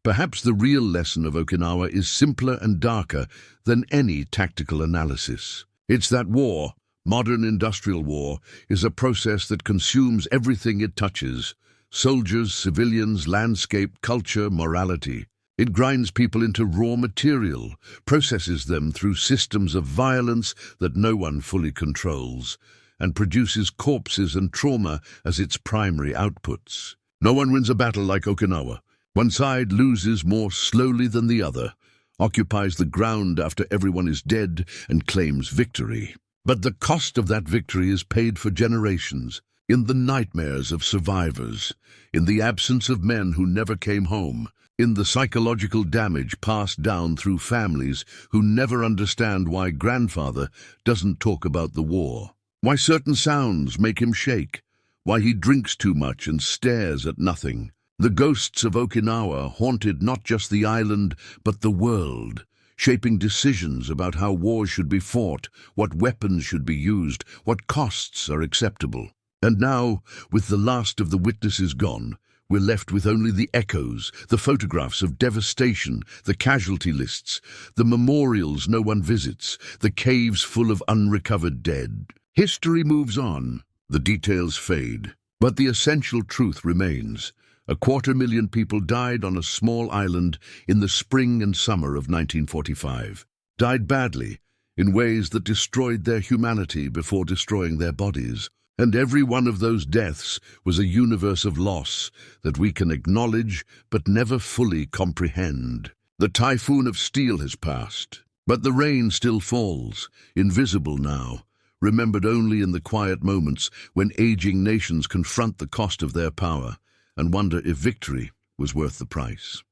Perhaps the real lesson of Okinawa is simpler and darker than any tactical analysis. It's that war, modern industrial war, is a process that consumes everything it touches: soldiers, civilians, landscape, culture, morality. It grinds people into raw material, processes them through systems of violence that no one fully controls, and produces corpses and trauma as its primary outputs. No one wins a battle like Okinawa. One side loses more slowly than the other, occupies the ground after everyone is dead, and claims victory. But the cost of that victory is paid for generations, in the nightmares of survivors, in the absence of men who never came home, in the psychological damage passed down through families who never understand why grandfather doesn't talk about the war, why certain sounds make him shake, why he drinks too much and stares at nothing. The ghosts of Okinawa haunted not just the island, but the world, shaping decisions about how wars should be fought, what weapons should be used, what costs are acceptable. And now, with the last of the witnesses gone, we're left with only the echoes, the photographs of devastation, the casualty lists, the memorials no one visits, the caves full of unrecovered dead. History moves on, the details fade, but the essential truth remains. 250,000 people died on a small island in the spring and summer of 1945. Died badly, in ways that destroyed their humanity before destroying their bodies. And every one of those deaths was a universe of loss that we can acknowledge but never fully comprehend. The typhoon of steel has passed, but the rain still falls, invisible now, remembered only in the quiet moments when aging nations confront the cost of their power and wonder if victory was worth the price.